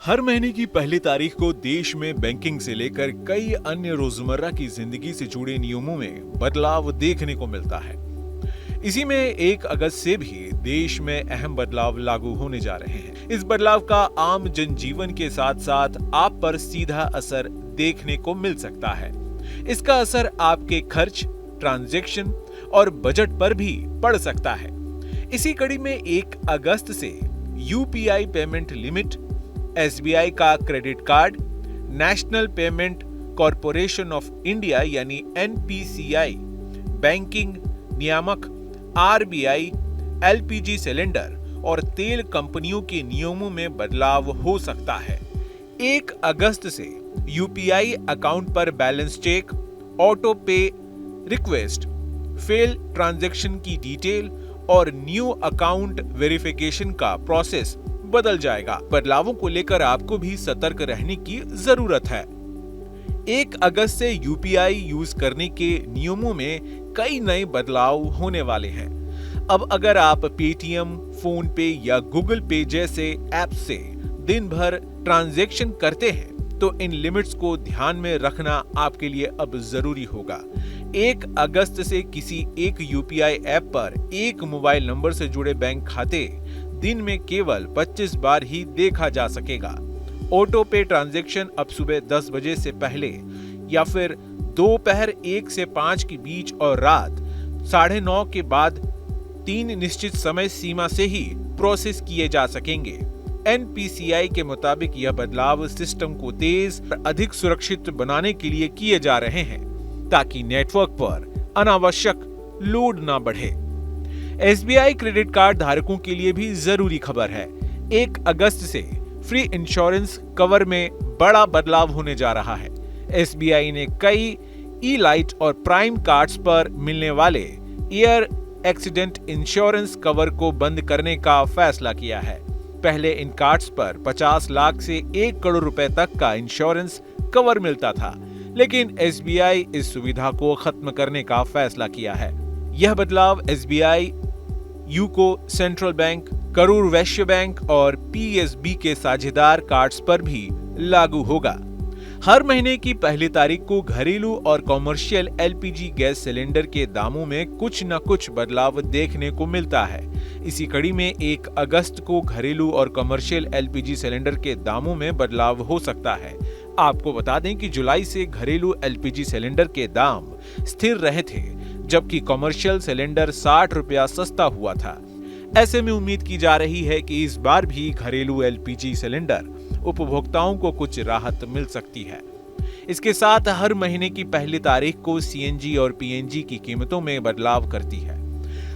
हर महीने की पहली तारीख को देश में बैंकिंग से लेकर कई अन्य रोजमर्रा की जिंदगी से जुड़े नियमों में बदलाव देखने को मिलता है। इसी में 1 अगस्त से भी देश में अहम बदलाव लागू होने जा रहे हैं। इस बदलाव का आम जनजीवन के साथ साथ आप पर सीधा असर देखने को मिल सकता है। इसका असर आपके खर्च, ट्रांजैक्शन और बजट पर भी पड़ सकता है। इसी कड़ी में 1 अगस्त से यूपीआई पेमेंट लिमिट, एसबीआई का credit card, national payment corporation of India यानी एनपीसीआई, बैंकिंग नियामक, आरबीआई, एलपीजी सिलेंडर और तेल कंपनियों के नियमों में बदलाव हो सकता है। 1 अगस्त से यूपीआई अकाउंट पर बैलेंस चेक, ऑटो पे रिक्वेस्ट, फेल ट्रांजैक्शन की डिटेल और न्यू अकाउंट वेरिफिकेशन का प्रोसेस बदल जाएगा। बदलावों को लेकर आपको भी सतर्क रहने की जरूरत है। 1 अगस्त से यूपीआई यूज करने के नियमों में कई नए बदलाव होने वाले हैं। अब अगर आप पेटीएम, फोन पे या गूगल पे जैसे ऐप से दिन भर ट्रांजैक्शन करते हैं तो इन लिमिट्स को ध्यान में रखना आपके लिए अब जरूरी होगा। 1 अगस्त से किसी एक यूपीआई ऐप पर एक मोबाइल नंबर से जुड़े बैंक खाते दिन में केवल 25 बार ही देखा जा सकेगा। ऑटो पे ट्रांजैक्शन अब सुबह 10 बजे से पहले या फिर दोपहर 1 से 5 के बीच और रात 9:30 के बाद 3 निश्चित समय सीमा से ही प्रोसेस किए जा सकेंगे। एनपीसीआई के मुताबिक यह बदलाव सिस्टम को तेज और अधिक सुरक्षित बनाने के लिए किए जा रहे हैं ताकि नेटवर्क पर अनावश्यक लोड ना बढ़े। एसबीआई क्रेडिट कार्ड धारकों के लिए भी जरूरी खबर है। 1 अगस्त से फ्री इंश्योरेंस कवर में बड़ा बदलाव होने जा रहा है। एसबीआई ने कई ई-लाइट और प्राइम कार्ड्स पर मिलने वाले एयर एक्सीडेंट इंश्योरेंस कवर को बंद करने का फैसला किया है। पहले इन कार्ड्स पर 50 लाख से 1 करोड़ रुपए तक का इंश्योरेंस कवर मिलता था, लेकिन एसबीआई इस सुविधा को खत्म करने का फैसला किया है। यह बदलाव SBI, UCO central bank, Karur Vysya bank और पीएसबी के साझेदार कार्ड्स पर भी लागू होगा। हर महीने की पहली तारीख को घरेलू और कॉमर्शियल एलपीजी गैस सिलेंडर के दामों में कुछ न कुछ बदलाव देखने को मिलता है। इसी कड़ी में 1 अगस्त को घरेलू और कॉमर्शियल एलपीजी सिलेंडर के दामों में बदलाव हो सकता है। आपको बता दें कि जुलाई से घरेलू एलपीजी सिलेंडर के दाम स्थिर रहे थे, जबकि कॉमर्शियल सिलेंडर 60 रुपया सस्ता हुआ था। ऐसे में उम्मीद की जा रही है कि इस बार भी घरेलू एलपीजी सिलेंडर उपभोक्ताओं को कुछ राहत मिल सकती है। इसके साथ हर महीने की पहली तारीख को सीएनजी और पीएनजी की कीमतों में बदलाव करती है।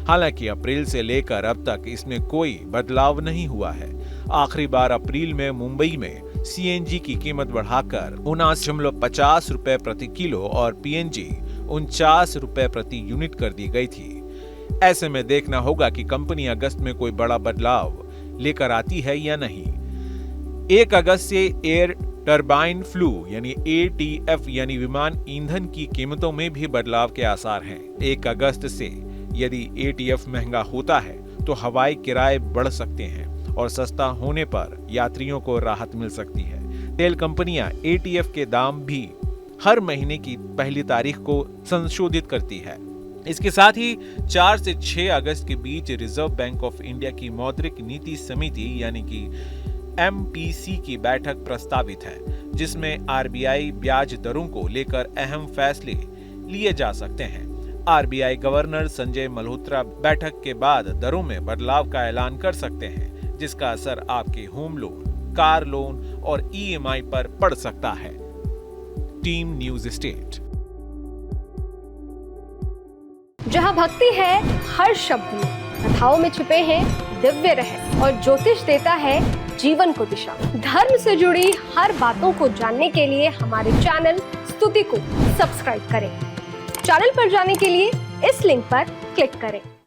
हालांकि अप्रैल से लेकर अब तक इसमें कोई बदलाव नहीं हुआ है। आखिरी बार अप्रैल में मुंबई में सीएनजी की कीमत बढ़ाकर 79.50 रुपए प्रति किलो और पीएनजी 49 रुपए प्रति यूनिट कर दी गई थी। ऐसे में देखना होगा कि कंपनी अगस्त में कोई बड़ा बदलाव लेकर आती है या नहीं। 1 अगस्त से एयर टरबाइन फ्लू यानी एटीएफ यानी विमान ईंधन की कीमतों में भी बदलाव के आसार हैं। 1 अगस्त से यदि एटीएफ महंगा होता है तो हवाई किराए बढ़ सकते हैं और सस्ता होने पर यात्रियों को राहत मिल सकती है। तेल कंपनियां एटीएफ के दाम भी हर महीने की पहली तारीख को संशोधित करती है। इसके साथ ही 4 से 6 अगस्त के बीच रिजर्व बैंक ऑफ इंडिया की मौद्रिक नीति समिति यानी कि एमपीसी की बैठक प्रस्तावित है, जिसमें आरबीआई ब्याज दरों को लेकर अहम फैसले लिए जा सकते हैं। आरबीआई गवर्नर संजय मल्होत्रा बैठक के बाद दरों में बदलाव का ऐलान कर सकते हैं, जिसका असर आपके होम लोन, कार लोन और ईएमआई पर पड़ सकता है। Team news state. जहां भक्ति है हर शब्द में, कथाओं में छुपे हैं दिव्य रहस्य और ज्योतिष देता है जीवन को दिशा। धर्म से जुड़ी हर बातों को जानने के लिए हमारे चैनल स्तुति को सब्सक्राइब करें। चैनल पर जाने के लिए इस लिंक पर क्लिक करें।